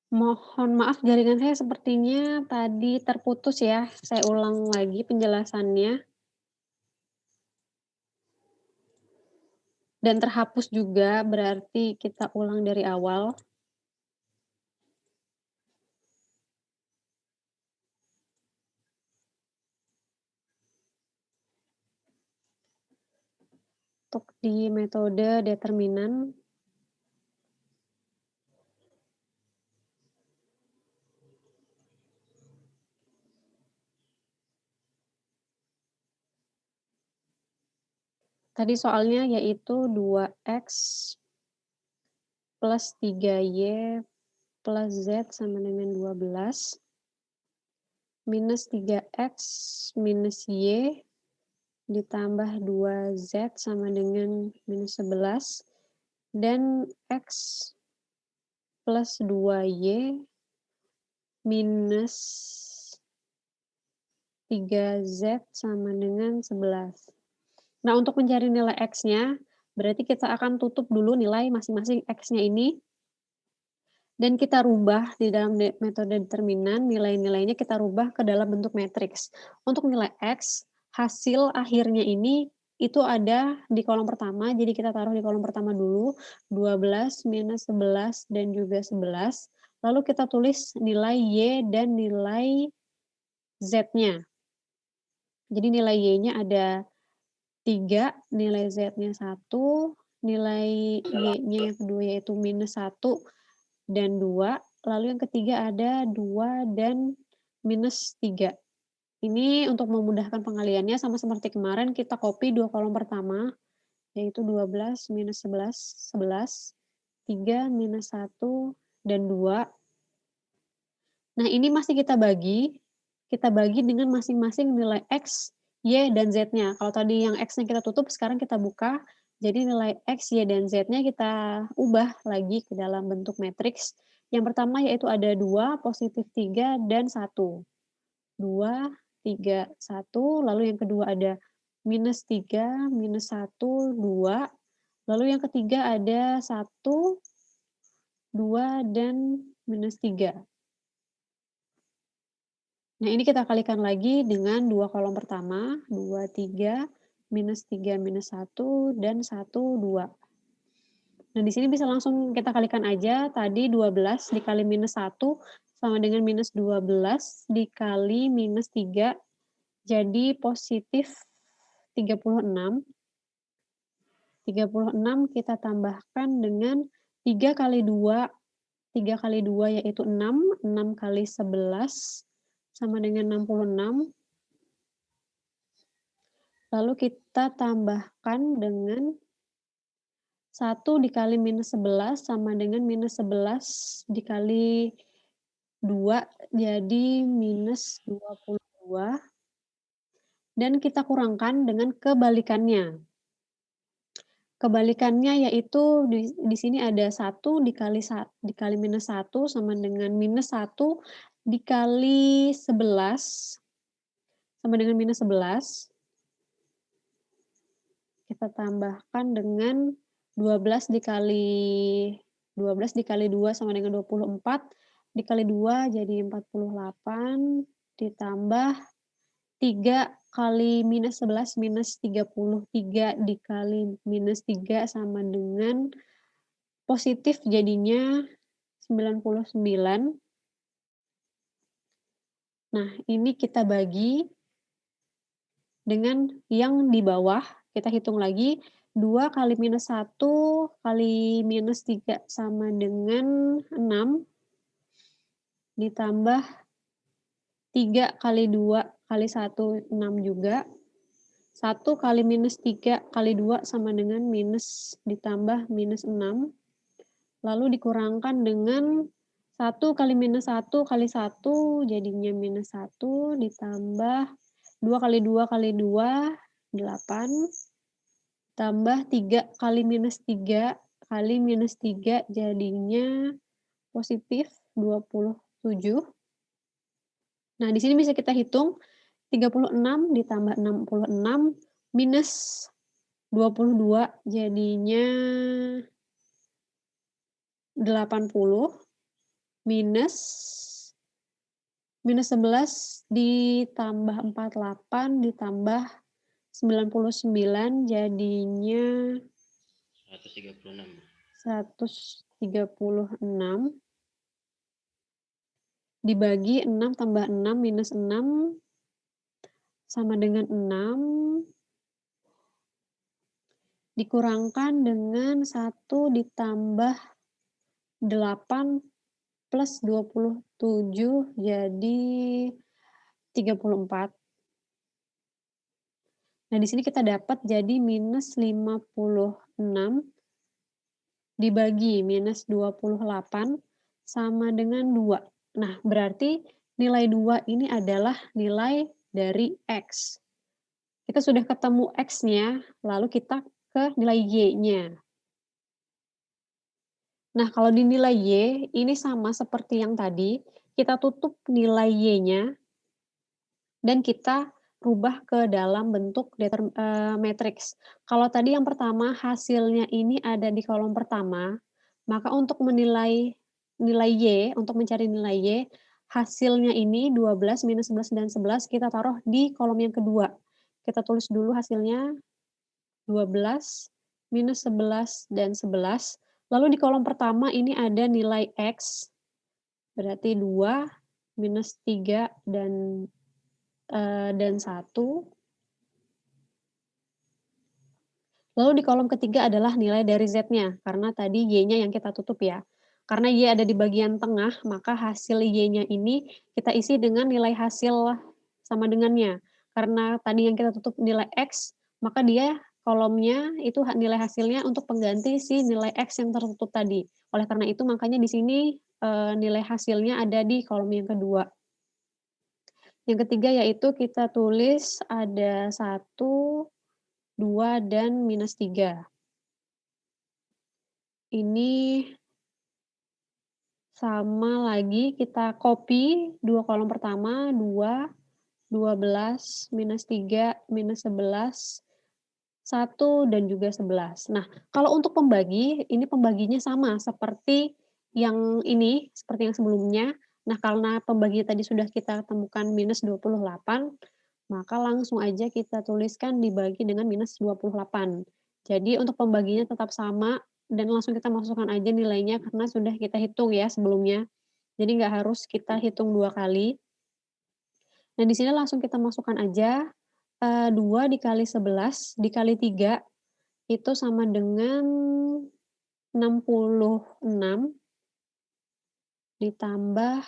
Mohon maaf jaringan saya sepertinya tadi terputus ya, saya ulang lagi penjelasannya. Dan terhapus juga, berarti kita ulang dari awal. Untuk di metode determinan, tadi soalnya yaitu 2x plus 3y plus z sama dengan 12 minus 3x minus y ditambah 2z sama dengan minus 11 dan x plus 2y minus 3z sama dengan 11. Nah, untuk mencari nilai x-nya, berarti kita akan tutup dulu nilai masing-masing x-nya ini, dan kita rubah di dalam metode determinan, nilai-nilainya kita rubah ke dalam bentuk matriks. Untuk nilai x, hasil akhirnya ini itu ada di kolom pertama, jadi kita taruh di kolom pertama dulu, 12 minus 11 dan juga 11. Lalu kita tulis nilai y dan nilai z-nya. Jadi nilai y-nya ada 3, nilai z-nya 1, nilai y-nya yang kedua yaitu minus 1 dan 2, lalu yang ketiga ada 2 dan minus 3. Ini untuk memudahkan pengaliannya sama seperti kemarin kita copy 2 kolom pertama, yaitu 12 minus 11, 11, 3 minus 1 dan 2. Nah, ini masih kita bagi dengan masing-masing nilai x, y, dan z-nya. Kalau tadi yang x-nya kita tutup, sekarang kita buka, jadi nilai x, y, dan z-nya kita ubah lagi ke dalam bentuk matriks. Yang pertama yaitu ada 2, positif 3, dan 1. 2, 3, 1, lalu yang kedua ada minus 3, minus 1, 2, lalu yang ketiga ada 1, 2, dan minus 3. Nah, ini kita kalikan lagi dengan 2 kolom pertama, 2, 3, minus 3, minus 1, dan 1, 2. Nah, di sini bisa langsung kita kalikan aja, tadi 12 dikali minus 1 sama dengan minus 12 dikali minus 3, jadi positif 36. 36 kita tambahkan dengan 3 kali 2, 3 kali 2 yaitu 6, 6 kali 11, sama dengan 66. Lalu kita tambahkan dengan 1 dikali minus 11 sama dengan minus 11 dikali 2, jadi minus 22. Dan kita kurangkan dengan kebalikannya. Kebalikannya yaitu di sini ada 1 dikali minus 1 sama dengan minus 1 dikali 11 sama dengan minus 11. Kita tambahkan dengan 12 dikali 2 sama dengan 24, dikali 2 jadi 48, ditambah 3 kali minus 11 minus 33 dikali minus 3 sama dengan positif jadinya 99. Nah, ini kita bagi dengan yang di bawah, kita hitung lagi, 2 kali minus 1 kali minus 3 sama dengan 6, ditambah 3 kali 2 kali 1, 6 juga. 1 kali minus 3 kali 2 sama dengan minus ditambah minus 6. Lalu dikurangkan dengan 1 kali minus 1 kali 1 jadinya minus 1 ditambah 2 kali 2 kali 2, 8. Tambah 3 kali minus 3 kali minus 3 jadinya positif 27. Nah, di sini bisa kita hitung 36 ditambah 66 minus 22 jadinya 80 minus 11 ditambah 48 ditambah 99 jadinya 136. 136 dibagi 6 tambah 6 minus 6 sama dengan 6 dikurangkan dengan 1 ditambah 8 plus 27 jadi 34. Nah, di sini kita dapat jadi minus 56 dibagi minus 28 sama dengan 2. Nah, berarti nilai 2 ini adalah nilai dari X. Kita sudah ketemu X-nya, lalu kita ke nilai Y-nya. Nah, kalau di nilai Y, ini sama seperti yang tadi, kita tutup nilai Y-nya, dan kita rubah ke dalam bentuk matriks. Kalau tadi yang pertama, hasilnya ini ada di kolom pertama, maka untuk menilai nilai Y, untuk mencari nilai Y, hasilnya ini 12, minus 11, dan 11, kita taruh di kolom yang kedua. Kita tulis dulu hasilnya 12, minus 11, dan 11. Lalu di kolom pertama ini ada nilai X, berarti 2, minus 3, dan 1. Lalu di kolom ketiga adalah nilai dari Z-nya, karena tadi Y-nya yang kita tutup ya. Karena Y ada di bagian tengah, maka hasil Y-nya ini kita isi dengan nilai hasil sama dengannya. Karena tadi yang kita tutup nilai X, maka dia kolomnya itu nilai hasilnya untuk pengganti si nilai X yang tertutup tadi. Oleh karena itu makanya di sini nilai hasilnya ada di kolom yang kedua. Yang ketiga yaitu kita tulis ada 1, 2, dan minus 3. Ini sama lagi, kita copy 2 kolom pertama, 2, 12, minus 3, minus 11, 1, dan juga 11. Nah, kalau untuk pembagi, ini pembaginya sama seperti yang ini, seperti yang sebelumnya. Nah, karena pembagi tadi sudah kita temukan minus 28, maka langsung aja kita tuliskan dibagi dengan minus 28. Jadi untuk pembaginya tetap sama, dan langsung kita masukkan aja nilainya karena sudah kita hitung ya sebelumnya. Jadi nggak harus kita hitung 2 kali. Nah, di sini langsung kita masukkan aja 2 dikali 11 dikali 3 itu sama dengan 66 ditambah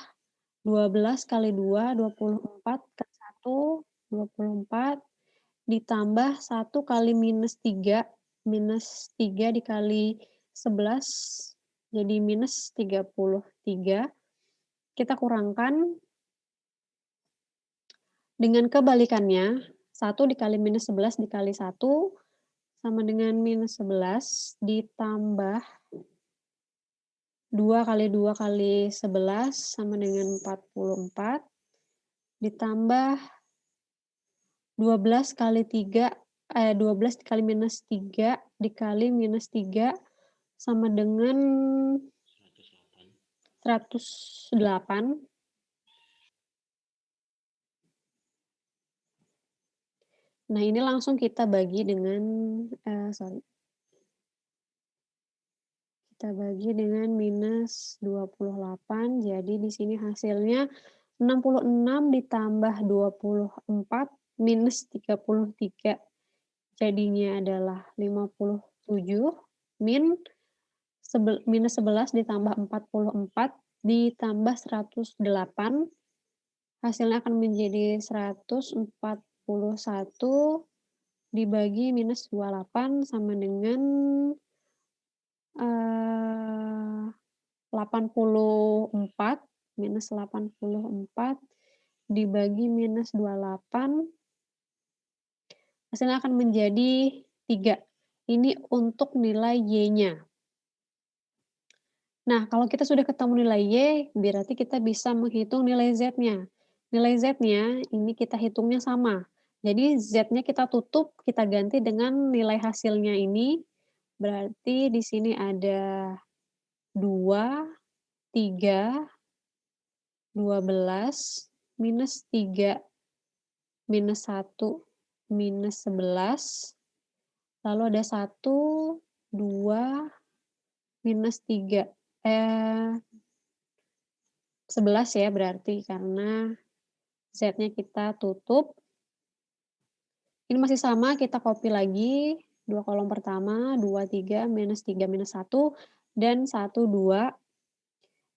12 kali 2, 24 ke 1, 24 ditambah 1 kali minus 3 dikali 11 jadi minus 33. Kita kurangkan dengan kebalikannya, 1 dikali minus 11 dikali 1 sama dengan minus 11 ditambah 2 kali 2 kali 11 sama dengan 44 ditambah 12 kali 3 12 dikali minus 3 dikali minus 3 sama dengan 108. Nah, ini langsung kita bagi dengan, kita bagi dengan minus 28, jadi di sini hasilnya 66 ditambah 24 minus 33. Jadinya adalah 57 minus 11 ditambah 44 ditambah 108. Hasilnya akan menjadi 141 dibagi minus 28 sama dengan 84 minus 84 dibagi minus 28 hasilnya akan menjadi 3. Ini untuk nilai Y-nya. Nah, kalau kita sudah ketemu nilai Y, berarti kita bisa menghitung nilai Z-nya. Nilai Z-nya ini kita hitungnya sama. Jadi Z-nya kita tutup, kita ganti dengan nilai hasilnya ini. Berarti di sini ada 2, 3, 12, minus 3, minus 1, minus 11, lalu ada 1, 2, minus 3, 11 ya berarti karena Z-nya kita tutup. Ini masih sama, kita copy lagi, 2 kolom pertama, 2, 3, minus 3, minus 1, dan 1, 2,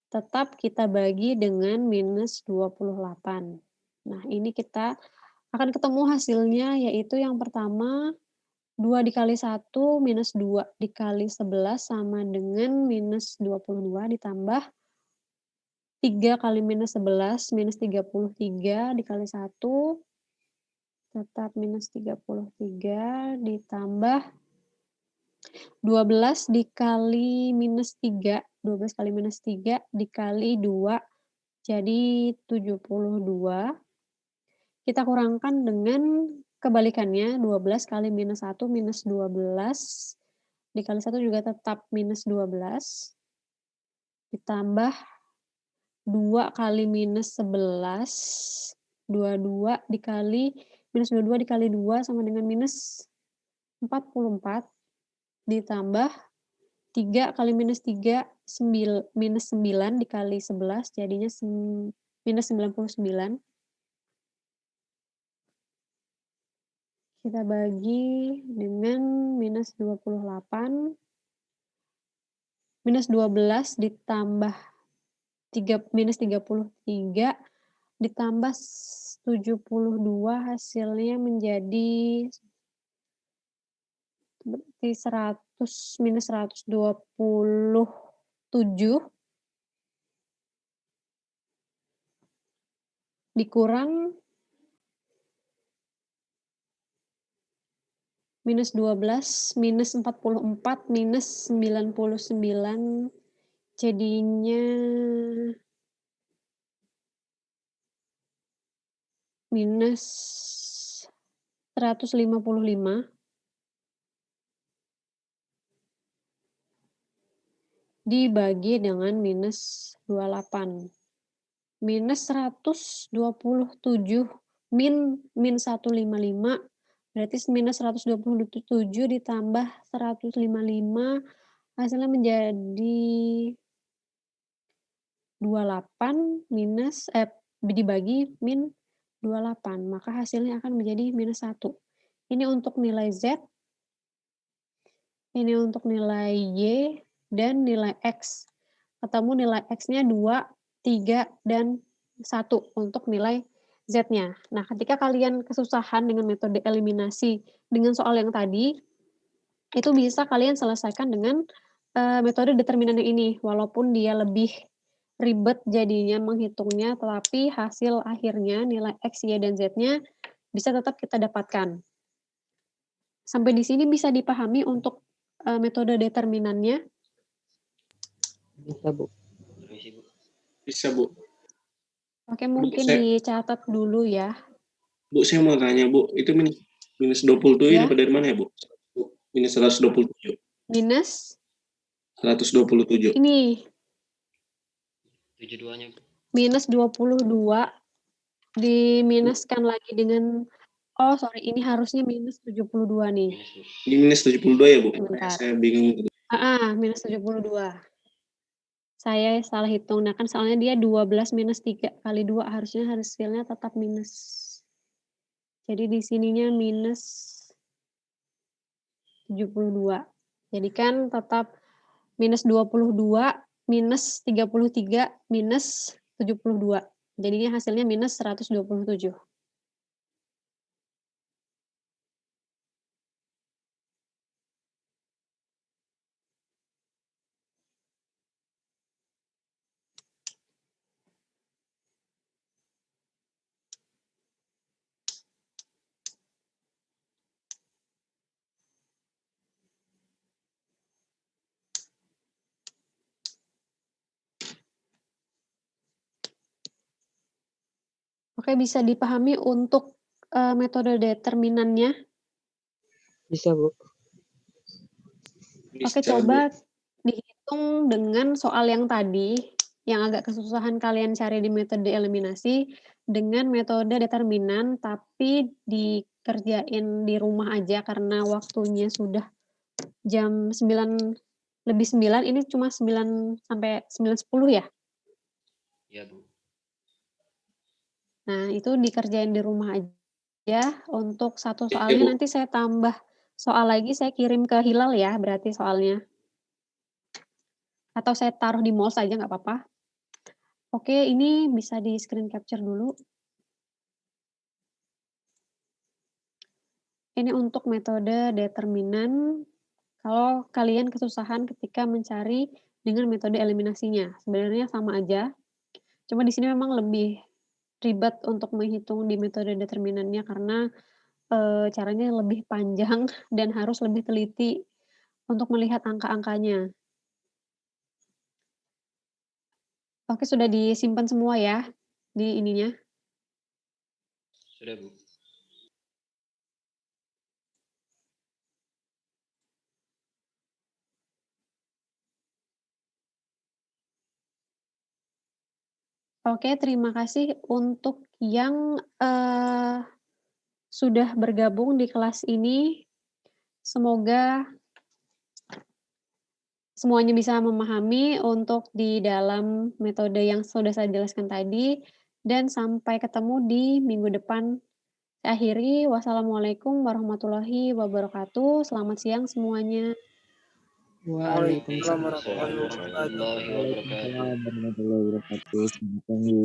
tetap kita bagi dengan minus 28. Nah, ini kita akan ketemu hasilnya, yaitu yang pertama, 2 dikali 1 minus 2 dikali 11 sama dengan minus 22 ditambah 3 kali minus 11 minus 33 dikali 1 tetap minus 33 ditambah 12 dikali minus 3, 12 kali minus 3 dikali 2 jadi 72. Kita kurangkan dengan kebalikannya, 12 kali minus 1 minus 12, dikali 1 juga tetap minus 12, ditambah 2 kali minus 11, 22 dikali, minus 22 dikali 2 sama dengan minus 44, ditambah 3 kali minus 3, minus 9 dikali 11, jadinya minus 99. Kita bagi dengan minus 28, minus 12 ditambah minus 33, ditambah 72 hasilnya menjadi berarti 100 minus 127 dikurang minus 12, minus 44, minus 99, jadinya minus 155 dibagi dengan minus 28. Minus 127 min 155 berarti minus 127 ditambah 155 hasilnya menjadi 28 minus dibagi min 28, maka hasilnya akan menjadi minus 1. Ini untuk nilai Z, ini untuk nilai Y, dan nilai X. Ketemu nilai X-nya 2, 3, dan 1 untuk nilai Z-nya. Nah, ketika kalian kesusahan dengan metode eliminasi dengan soal yang tadi, itu bisa kalian selesaikan dengan metode determinan yang ini, walaupun dia lebih ribet jadinya menghitungnya, tetapi hasil akhirnya nilai X, Y, dan Z-nya bisa tetap kita dapatkan. Sampai di sini bisa dipahami untuk metode determinannya? Bisa, Bu. Permisi, Bu. Bisa, Bu. Oke, mungkin dicatat dulu ya. Bu, saya mau tanya, Bu, itu minus 27 Ya. dapat dari mana ya, Bu? Minus 127. Minus? 127. Ini. 72-nya, Bu. Minus 22 diminuskan lagi dengan Oh, sorry, ini harusnya minus 72 nih. Ini minus 72 ya, Bu? Sebentar. Saya bingung. Minus 72. Saya salah hitung. Nah, kan soalnya dia 12 minus 3 kali 2, harusnya hasilnya tetap minus. Jadi di sininya minus 72. Jadi kan tetap minus 22, minus 33, minus 72. Jadinya hasilnya minus 127. Oke, bisa dipahami untuk metode determinannya? Bisa, Bu. Oke, Bisa, coba Bu. dihitung dengan soal yang tadi, yang agak kesusahan kalian cari di metode eliminasi, dengan metode determinan, tapi dikerjain di rumah aja karena waktunya sudah jam 9 lebih 9, ini cuma 9 sampai 9.10 ya? Iya, Bu. Nah, itu dikerjain di rumah aja. Untuk satu Iya, soalnya Bu. nanti saya tambah soal lagi, saya kirim ke Hilal ya, berarti soalnya. Atau saya taruh di mouse aja, nggak apa-apa. Oke, ini bisa di screen capture dulu. Ini untuk metode determinan. Kalau kalian kesusahan ketika mencari dengan metode eliminasinya, sebenarnya sama aja. Cuma di sini memang lebih ribet untuk menghitung di metode determinannya karena caranya lebih panjang dan harus lebih teliti untuk melihat angka-angkanya. Oke, sudah disimpan semua ya di ininya. Sudah, Bu. Oke, terima kasih untuk yang sudah bergabung di kelas ini. Semoga semuanya bisa memahami untuk di dalam metode yang sudah saya jelaskan tadi, dan sampai ketemu di minggu depan. Saya akhiri, wassalamualaikum warahmatullahi wabarakatuh. Selamat siang semuanya. Waalaikumsalam. Waalaikumsalam warahmatullahi wabarakatuh. Waalaikumsalam warahmatullahi wabarakatuh. Selamat pagi.